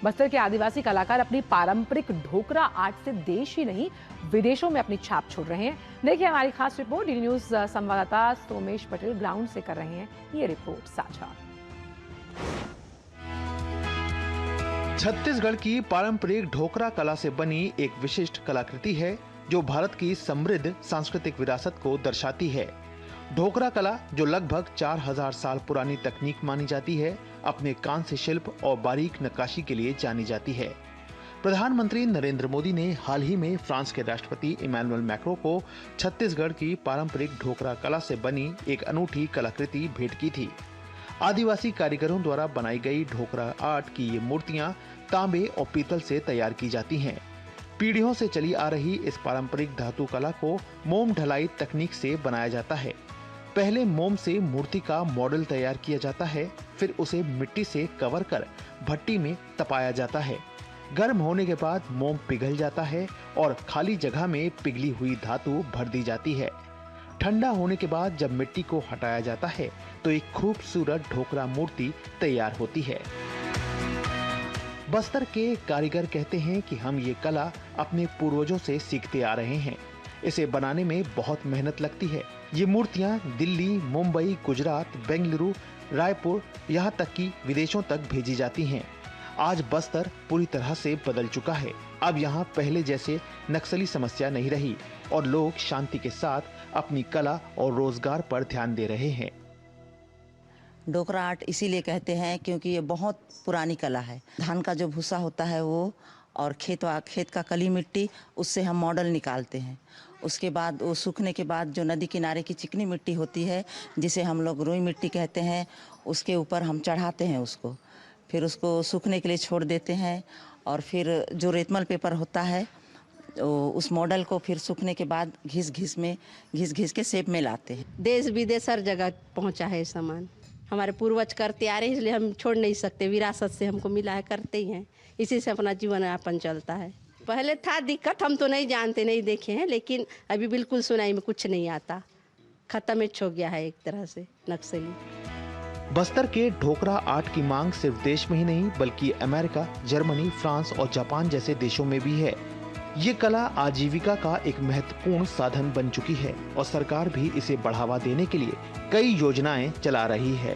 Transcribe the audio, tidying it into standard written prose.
बस्तर के आदिवासी कलाकार अपनी पारंपरिक ढोकरा आर्ट से देश ही नहीं विदेशों में अपनी छाप छोड़ रहे हैं। देखिए हमारी खास रिपोर्ट। डीडी न्यूज संवाददाता सोमेश पटेल ग्राउंड से कर रहे हैं ये रिपोर्ट साझा। छत्तीसगढ़ की पारंपरिक ढोकरा कला से बनी एक विशिष्ट कलाकृति है जो भारत की समृद्ध सांस्कृतिक विरासत को दर्शाती है। ढोकरा कला, जो लगभग 4000 साल पुरानी तकनीक मानी जाती है, अपने कांस्य शिल्प और बारीक नक्काशी के लिए जानी जाती है। प्रधानमंत्री नरेंद्र मोदी ने हाल ही में फ्रांस के राष्ट्रपति इमैनुअल मैक्रों को छत्तीसगढ़ की पारंपरिक ढोकरा कला से बनी एक अनूठी कलाकृति भेंट की थी। आदिवासी कारीगरों द्वारा बनाई गई ढोकरा आर्ट की ये मूर्तियां तांबे और पीतल से तैयार की जाती हैं। पीढ़ियों से चली आ रही इस पारंपरिक धातु कला को मोम ढलाई तकनीक से बनाया जाता है। पहले मोम से मूर्ति का मॉडल तैयार किया जाता है, फिर उसे मिट्टी से कवर कर भट्टी में तपाया जाता है। गर्म होने के बाद मोम पिघल जाता है और खाली जगह में पिघली हुई धातु भर दी जाती है। ठंडा होने के बाद जब मिट्टी को हटाया जाता है तो एक खूबसूरत ढोकरा मूर्ति तैयार होती है। बस्तर के कारीगर कहते हैं कि हम ये कला अपने पूर्वजों से सीखते आ रहे हैं। इसे बनाने में बहुत मेहनत लगती है। ये मूर्तियां दिल्ली, मुंबई, गुजरात, बेंगलुरु, रायपुर, यहाँ तक कि विदेशों तक भेजी जाती हैं। आज बस्तर पूरी तरह से बदल चुका है। अब यहाँ पहले जैसे नक्सली समस्या नहीं रही और लोग शांति के साथ अपनी कला और रोजगार पर ध्यान दे रहे हैं। ढोकरा आर्ट इसीलिए कहते हैं क्योंकि ये बहुत पुरानी कला है। धान का जो भूसा होता है वो और खेत का कली मिट्टी, उससे हम मॉडल निकालते हैं। उसके बाद वो सूखने के बाद जो नदी किनारे की चिकनी मिट्टी होती है, जिसे हम लोग रुई मिट्टी कहते हैं, उसके ऊपर हम चढ़ाते हैं उसको। फिर उसको सूखने के लिए छोड़ देते हैं और फिर जो रेतमल पेपर होता है उस मॉडल को फिर सूखने के बाद घिस के शेप में लाते हैं। देश विदेश हर जगह पहुंचा है सामान। हमारे पूर्वज करते आ रहे हैं, इसलिए हम छोड़ नहीं सकते। विरासत से हमको मिला है, करते ही हैं। इसी से अपना जीवन यापन चलता है। पहले था दिक्कत, हम तो नहीं जानते, नहीं देखे हैं, लेकिन अभी बिल्कुल सुनाई में कुछ नहीं आता। खत्म हो गया है एक तरह से नक्सली। बस्तर के ढोकरा आर्ट की मांग सिर्फ देश में ही नहीं बल्कि अमेरिका, जर्मनी, फ्रांस और जापान जैसे देशों में भी है। ये कला आजीविका का एक महत्वपूर्ण साधन बन चुकी है और सरकार भी इसे बढ़ावा देने के लिए कई योजनाएं चला रही है।